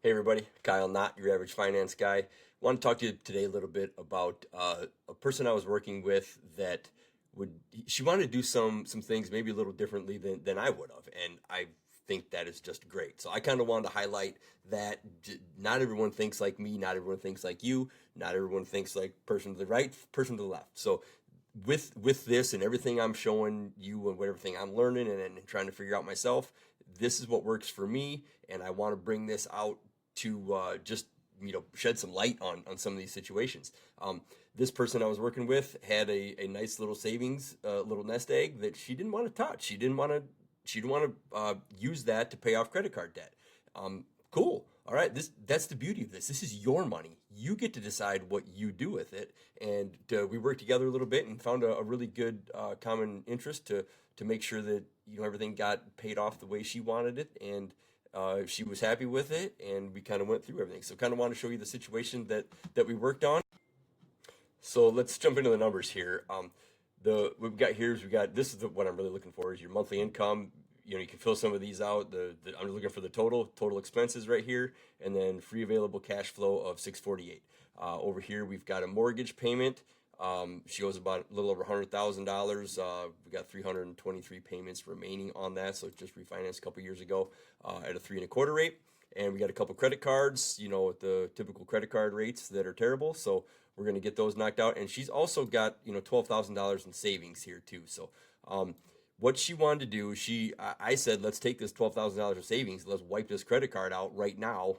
Hey everybody, Kyle, not your average finance guy. Want to talk to you today a little bit about a person I was working with that would she wanted to do some things maybe a little differently than I would have, and I think that is just great. So I kind of wanted to highlight that not everyone thinks like me, not everyone thinks like you, not everyone thinks like person to the right, person to the left. So with this and everything I'm showing you and everything I'm learning and trying to figure out myself, this is what works for me, and I want to bring this out to just shed some light on some of these situations. This person I was working with had a nice little savings, little nest egg that she didn't want to touch. She didn't want to use that to pay off credit card debt. Cool. All right. That's the beauty of this. This is your money. You get to decide what you do with it. And we worked together a little bit and found a really good common interest to make sure that everything got paid off the way she wanted it, and she was happy with it, and we kind of went through everything. So kind of want to show you the situation that we worked on. So let's jump into the numbers here. The what we've got here is this is what I'm really looking for is your monthly income. You can fill some of these out. I'm looking for the total expenses right here, and then free available cash flow of 648. Over here we've got a mortgage payment. She owes about a little over $100,000. We got 323 payments remaining on that, so it just refinanced a couple years ago at a 3.25 rate. And we got a couple credit cards, with the typical credit card rates that are terrible. So we're going to get those knocked out. And she's also got $12,000 in savings here too. So what she wanted to do, I said, let's take this $12,000 of savings, let's wipe this credit card out right now.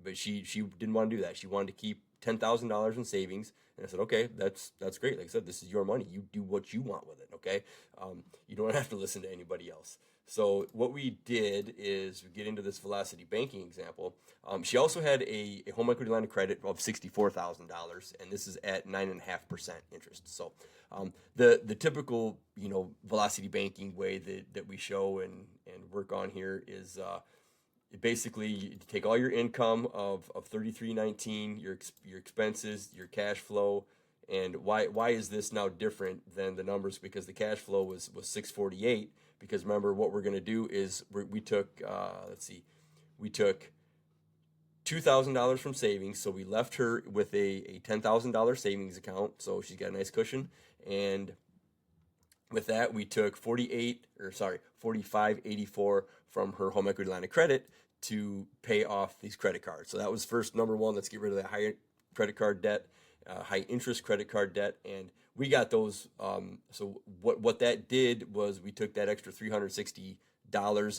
But she didn't want to do that. She wanted to keep $10,000 in savings. And I said, okay, that's great. Like I said, this is your money. You do what you want with it. Okay, you don't have to listen to anybody else. So what we did is we get into this velocity banking example. She also had a home equity line of credit of $64,000, and this is at 9.5% interest. So the typical velocity banking way that we show and work on here is basically you take all your income of 3319, your expenses, your cash flow. And why is this now different than the numbers? Because the cash flow was 648. Because remember, what we're going to do is we took we took $2,000 from savings, so we left her with a $10,000 savings account, so she's got a nice cushion. And with that, we took 4584 from her home equity line of credit to pay off these credit cards. So that was first number one. Let's get rid of that high credit card debt, high interest credit card debt, and we got those. So what that did was we took that extra $360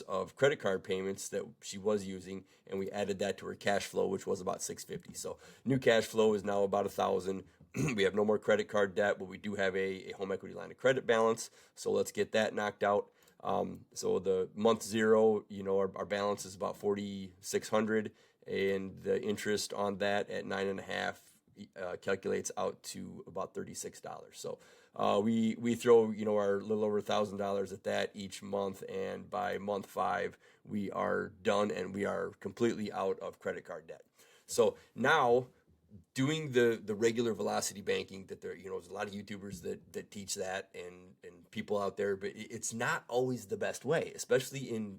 of credit card payments that she was using, and we added that to her cash flow, which was about 650. So new cash flow is now about 1,000. We have no more credit card debt, but we do have a home equity line of credit balance. So let's get that knocked out. So the month zero, our balance is about 4,600, and the interest on that at 9.5 calculates out to about $36. So we throw our little over $1,000 at that each month, and by month 5 we are done and we are completely out of credit card debt. So now doing the regular velocity banking that there's a lot of YouTubers that teach that and people out there, but it's not always the best way, especially in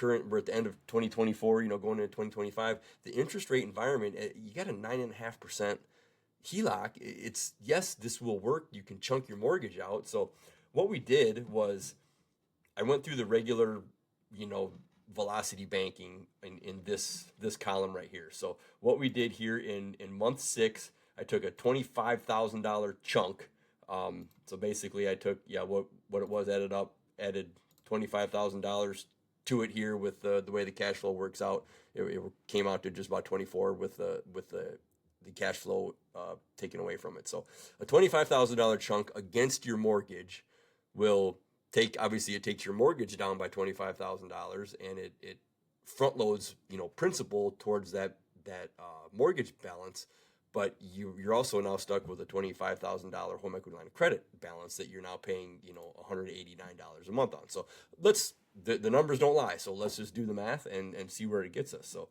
we're at the end of 2024, going into 2025, the interest rate environment, you got a 9.5% HELOC. It's, yes, this will work. You can chunk your mortgage out. So what we did was I went through the regular, velocity banking in this column right here. So what we did here in month 6, I took a $25,000 chunk. So basically I took, what it was, added $25,000 to it here with the way the cash flow works out. It came out to just about 24 with the cash flow taken away from it. So a $25,000 chunk against your mortgage will obviously it takes your mortgage down by $25,000, and it front loads principal towards that mortgage balance. But you're also now stuck with a $25,000 home equity line of credit balance that you're now paying $189 a month on. So the numbers don't lie. So let's just do the math and see where it gets us. So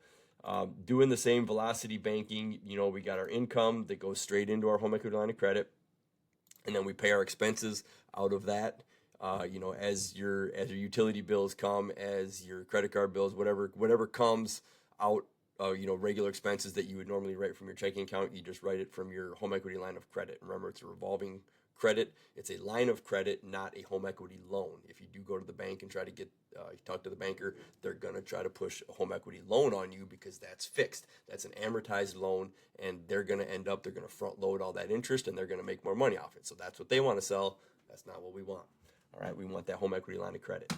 doing the same velocity banking, we got our income that goes straight into our home equity line of credit, and then we pay our expenses out of that. As your utility bills come, as your credit card bills, whatever comes out regular expenses that you would normally write from your checking account. You just write it from your home equity line of credit. Remember, it's a revolving credit. It's a line of credit, not a home equity loan. If you do go to the bank and try to get, talk to the banker, they're going to try to push a home equity loan on you because that's fixed. That's an amortized loan, and they're going to front load all that interest, and they're going to make more money off it. So that's what they want to sell. That's not what we want. All right, we want that home equity line of credit.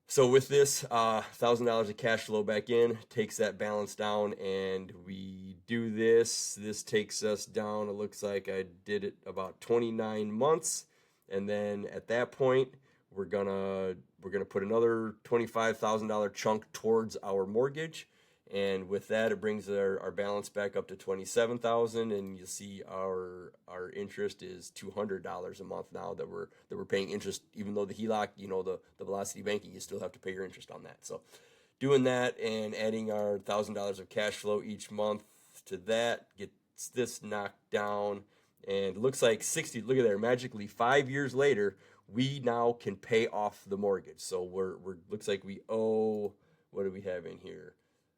So with this, $1,000 of cash flow back in takes that balance down, and we do this. This takes us down. It looks like I did it about 29 months, and then at that point, we're gonna put another $25,000 chunk towards our mortgage, and with that, it brings our balance back up to $27,000, and you see our interest is $200 a month now that we're paying interest, even though the HELOC, the velocity banking, you still have to pay your interest on that. So doing that and adding our $1,000 of cash flow each month to that gets this knocked down, and it looks like look at there, magically 5 years later, we now can pay off the mortgage. So we're looks like we owe, what do we have in here?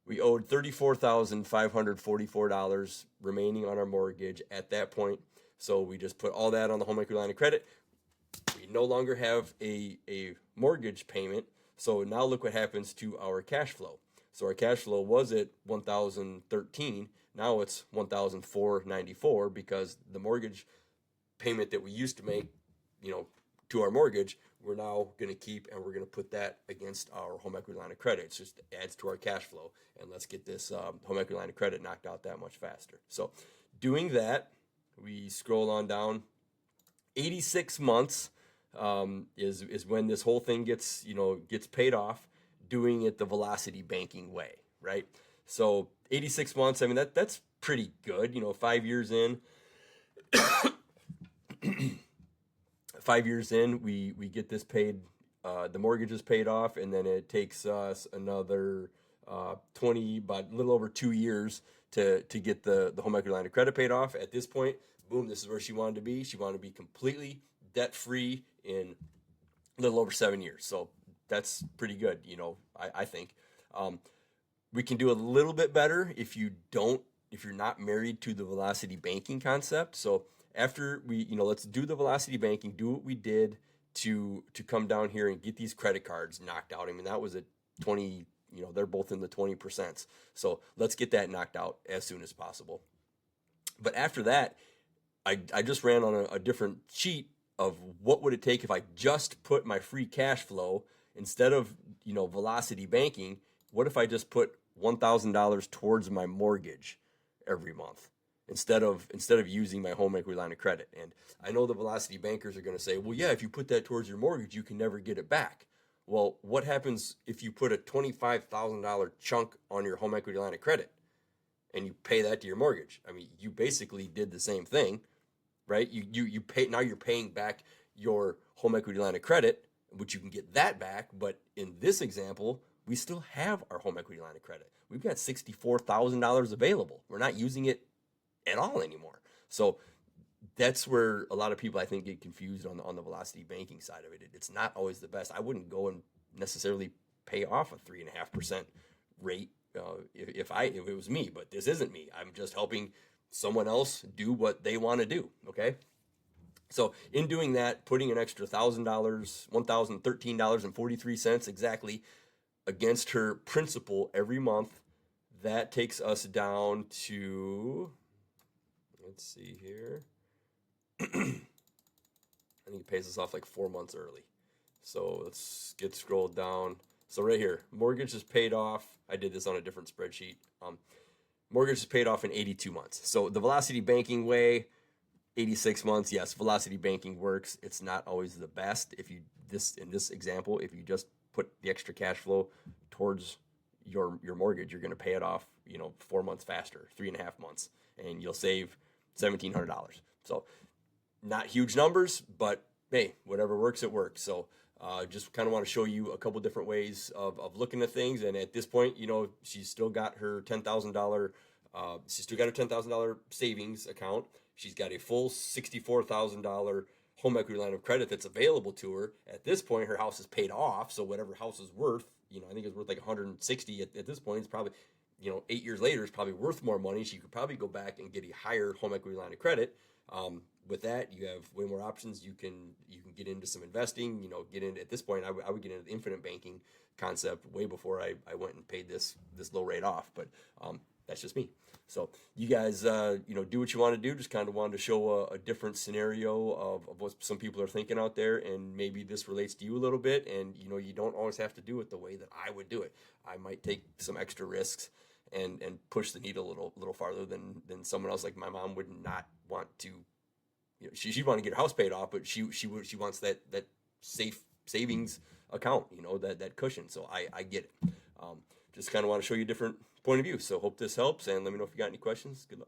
We owed $34,544 remaining on our mortgage at that point. So we just put all that on the home equity line of credit. We no longer have a mortgage payment. So now look what happens to our cash flow. So our cash flow was at $1,013. Now it's $1,494 because the mortgage payment that we used to make, to our mortgage, we're now going to keep, and we're going to put that against our home equity line of credit. It just adds to our cash flow, and let's get this home equity line of credit knocked out that much faster. So doing that, we scroll on down. 86 months is when this whole thing gets paid off, doing it the velocity banking way, right? So 86 months, I mean, that's pretty good. 5 years in, 5 years in, we get this paid, the mortgage is paid off, and then it takes us another about a little over 2 years to get the home equity line of credit paid off. At this point, boom, this is where she wanted to be. She wanted to be completely debt-free in a little over 7 years. So that's pretty good, I think. We can do a little bit better if you're not married to the velocity banking concept. So after let's do the velocity banking, do what we did to come down here and get these credit cards knocked out. I mean, that was at 20, they're both in the 20%. So let's get that knocked out as soon as possible. But after that, I just ran on a different sheet of what would it take if I just put my free cash flow instead of, velocity banking. What if I just put $1,000 towards my mortgage every month? Instead of using my home equity line of credit. And I know the velocity bankers are going to say, well, yeah, if you put that towards your mortgage, you can never get it back. Well, what happens if you put a $25,000 chunk on your home equity line of credit and you pay that to your mortgage? I mean, you basically did the same thing, right? You pay, now you're paying back your home equity line of credit, which you can get that back. But in this example, we still have our home equity line of credit. We've got $64,000 available. We're not using it at all anymore. So that's where a lot of people, I think, get confused on the velocity banking side of it. It's not always the best. I wouldn't go and necessarily pay off a 3.5% rate if it was me, but this isn't me. I'm just helping someone else do what they want to do. Okay. So in doing that, putting an extra $1,000, $1,013.43 exactly against her principal every month, that takes us down to, let's see here. I think it pays us off like 4 months early. So let's get scrolled down. So right here, mortgage is paid off. I did this on a different spreadsheet. Mortgage is paid off in 82 months. So the velocity banking way, 86 months. Yes, velocity banking works. It's not always the best. In this example, if you just put the extra cash flow towards your mortgage, you're going to pay it off, 4 months faster, 3.5 months, and you'll save $1,700. So not huge numbers, but hey, whatever works, it works. So just kind of want to show you a couple different ways of looking at things. And at this point, she's still got her $10,000. She's still got her $10,000 savings account. She's got a full $64,000 home equity line of credit that's available to her. At this point, her house is paid off. So whatever house is worth, I think it's worth like 160 at this point. It's probably 8 years later is probably worth more money. So you could probably go back and get a higher home equity line of credit. With that, you have way more options. You can get into some investing. Get into, at this point, I would get into the infinite banking concept way before I went and paid this low rate off. But that's just me. So you guys, do what you want to do. Just kind of wanted to show a different scenario of what some people are thinking out there, and maybe this relates to you a little bit. And you don't always have to do it the way that I would do it. I might take some extra risks and push the needle a little farther than someone else. Like my mom would not want to. She'd want to get her house paid off, but she wants that safe savings account, that cushion. So I get it. Just kind of want to show you a different point of view. So hope this helps, and let me know if you got any questions. Good luck.